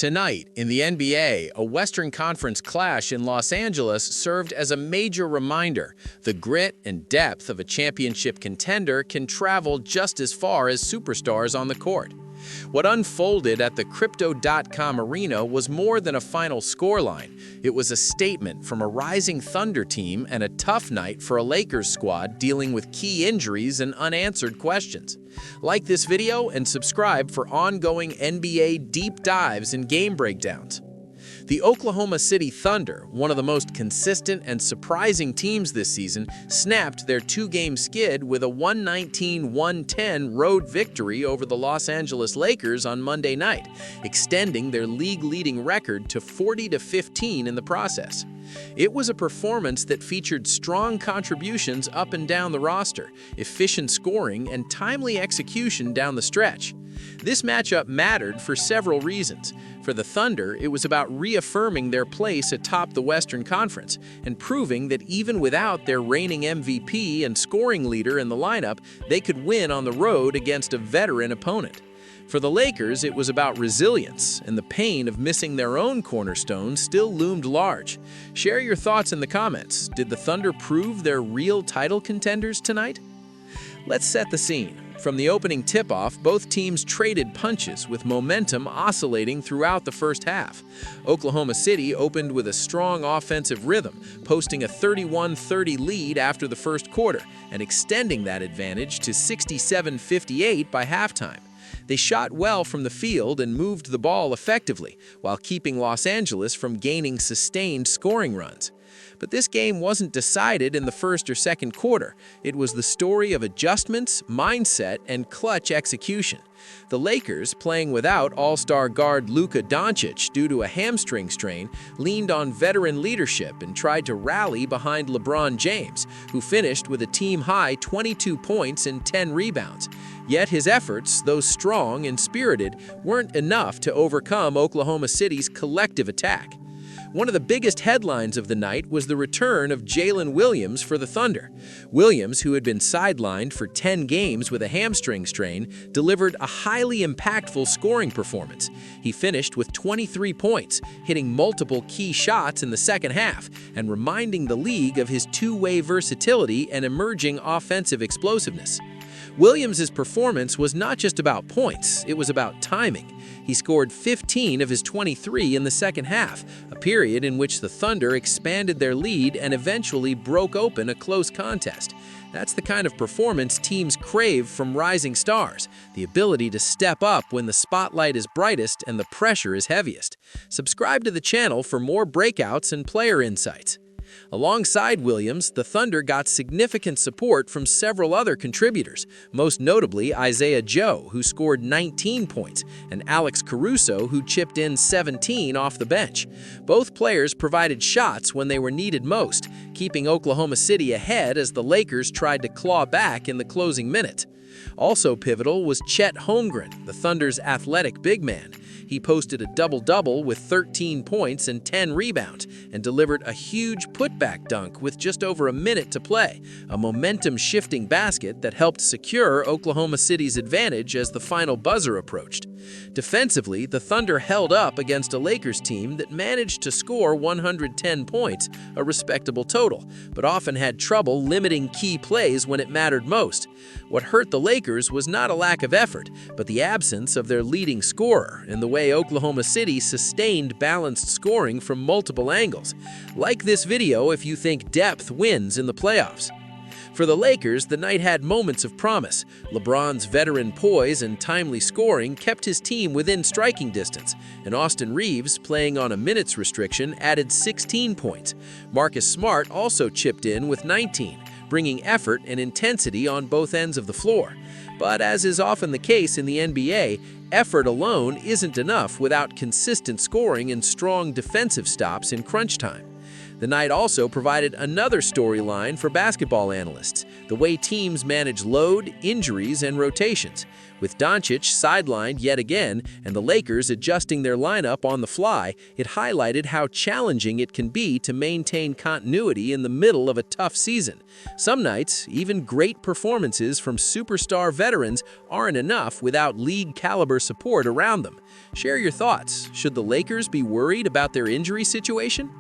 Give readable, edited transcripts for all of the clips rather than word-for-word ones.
Tonight, in the NBA, a Western Conference clash in Los Angeles served as a major reminder. The grit and depth of a championship contender can travel just as far as superstars on the court. What unfolded at the Crypto.com arena was more than a final scoreline. It was a statement from a rising Thunder team and a tough night for a Lakers squad dealing with key injuries and unanswered questions. Like this video and subscribe for ongoing NBA deep dives and game breakdowns. The Oklahoma City Thunder, one of the most consistent and surprising teams this season, snapped their two-game skid with a 119-110 road victory over the Los Angeles Lakers on Monday night, extending their league-leading record to 40-15 in the process. It was a performance that featured strong contributions up and down the roster, efficient scoring, and timely execution down the stretch. This matchup mattered for several reasons. For the Thunder, it was about reaffirming their place atop the Western Conference and proving that even without their reigning MVP and scoring leader in the lineup, they could win on the road against a veteran opponent. For the Lakers, it was about resilience, and the pain of missing their own cornerstone still loomed large. Share your thoughts in the comments. Did the Thunder prove they're real title contenders tonight? Let's set the scene. From the opening tip-off, both teams traded punches, with momentum oscillating throughout the first half. Oklahoma City opened with a strong offensive rhythm, posting a 31-30 lead after the first quarter, and extending that advantage to 67-58 by halftime. They shot well from the field and moved the ball effectively, while keeping Los Angeles from gaining sustained scoring runs. But this game wasn't decided in the first or second quarter. It was the story of adjustments, mindset, and clutch execution. The Lakers, playing without all-star guard Luka Doncic due to a hamstring strain, leaned on veteran leadership and tried to rally behind LeBron James, who finished with a team-high 22 points and 10 rebounds. Yet his efforts, though strong and spirited, weren't enough to overcome Oklahoma City's collective attack. One of the biggest headlines of the night was the return of Jalen Williams for the Thunder. Williams, who had been sidelined for 10 games with a hamstring strain, delivered a highly impactful scoring performance. He finished with 23 points, hitting multiple key shots in the second half, and reminding the league of his two-way versatility and emerging offensive explosiveness. Williams' performance was not just about points, it was about timing. He scored 15 of his 23 in the second half, a period in which the Thunder expanded their lead and eventually broke open a close contest. That's the kind of performance teams crave from rising stars, the ability to step up when the spotlight is brightest and the pressure is heaviest. Subscribe to the channel for more breakouts and player insights. Alongside Williams, the Thunder got significant support from several other contributors, most notably Isaiah Joe, who scored 19 points, and Alex Caruso, who chipped in 17 off the bench. Both players provided shots when they were needed most, keeping Oklahoma City ahead as the Lakers tried to claw back in the closing minutes. Also pivotal was Chet Holmgren, the Thunder's athletic big man. He posted a double-double with 13 points and 10 rebounds and delivered a huge putback dunk with just over a minute to play, a momentum-shifting basket that helped secure Oklahoma City's advantage as the final buzzer approached. Defensively, the Thunder held up against a Lakers team that managed to score 110 points, a respectable total, but often had trouble limiting key plays when it mattered most. What hurt the Lakers was not a lack of effort, but the absence of their leading scorer and the way Oklahoma City sustained balanced scoring from multiple angles. Like this video if you think depth wins in the playoffs. For the Lakers, the night had moments of promise. LeBron's veteran poise and timely scoring kept his team within striking distance, and Austin Reeves, playing on a minutes restriction, added 16 points. Marcus Smart also chipped in with 19, bringing effort and intensity on both ends of the floor. But as is often the case in the NBA, effort alone isn't enough without consistent scoring and strong defensive stops in crunch time. The night also provided another storyline for basketball analysts, the way teams manage load, injuries, and rotations. With Doncic sidelined yet again and the Lakers adjusting their lineup on the fly, it highlighted how challenging it can be to maintain continuity in the middle of a tough season. Some nights, even great performances from superstar veterans aren't enough without league-caliber support around them. Share your thoughts. Should the Lakers be worried about their injury situation?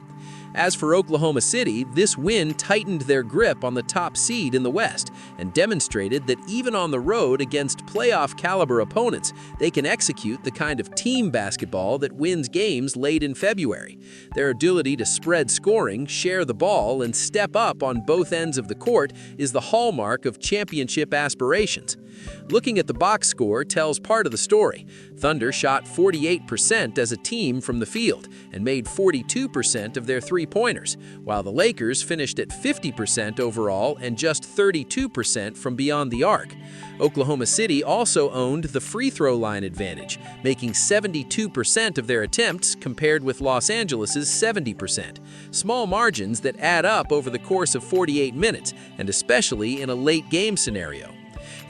As for Oklahoma City, this win tightened their grip on the top seed in the West and demonstrated that even on the road against playoff-caliber opponents, they can execute the kind of team basketball that wins games late in February. Their ability to spread scoring, share the ball, and step up on both ends of the court is the hallmark of championship aspirations. Looking at the box score tells part of the story. Thunder shot 48% as a team from the field and made 42% of their three-pointers, while the Lakers finished at 50% overall and just 32% from beyond the arc. Oklahoma City also owned the free throw line advantage, making 72% of their attempts compared with Los Angeles's 70%. Small margins that add up over the course of 48 minutes, and especially in a late game scenario.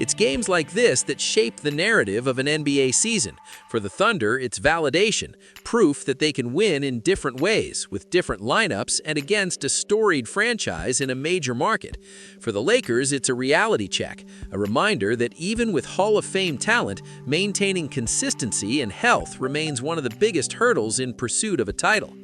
It's games like this that shape the narrative of an NBA season. For the Thunder, it's validation, proof that they can win in different ways, with different lineups and against a storied franchise in a major market. For the Lakers, it's a reality check, a reminder that even with Hall of Fame talent, maintaining consistency and health remains one of the biggest hurdles in pursuit of a title.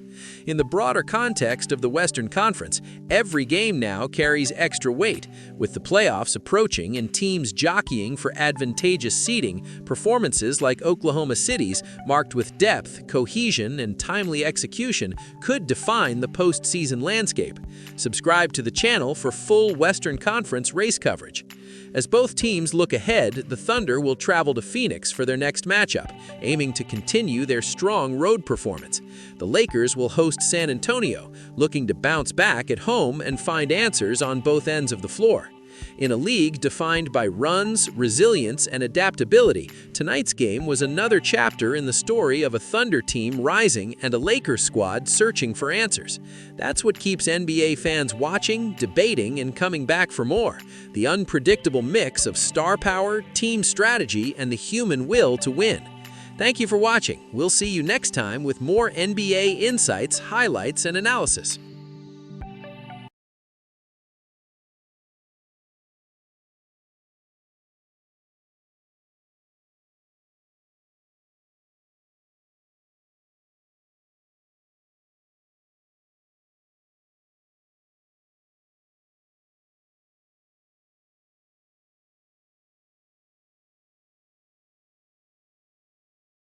In the broader context of the Western Conference, every game now carries extra weight. With the playoffs approaching and teams jockeying for advantageous seeding, performances like Oklahoma City's, marked with depth, cohesion, and timely execution, could define the postseason landscape. Subscribe to the channel for full Western Conference race coverage. As both teams look ahead, the Thunder will travel to Phoenix for their next matchup, aiming to continue their strong road performance. The Lakers will host San Antonio, looking to bounce back at home and find answers on both ends of the floor. In a league defined by runs, resilience, and adaptability, tonight's game was another chapter in the story of a Thunder team rising and a Lakers squad searching for answers. That's what keeps NBA fans watching, debating, and coming back for more. The unpredictable mix of star power, team strategy, and the human will to win. Thank you for watching. We'll see you next time with more NBA insights, highlights, and analysis.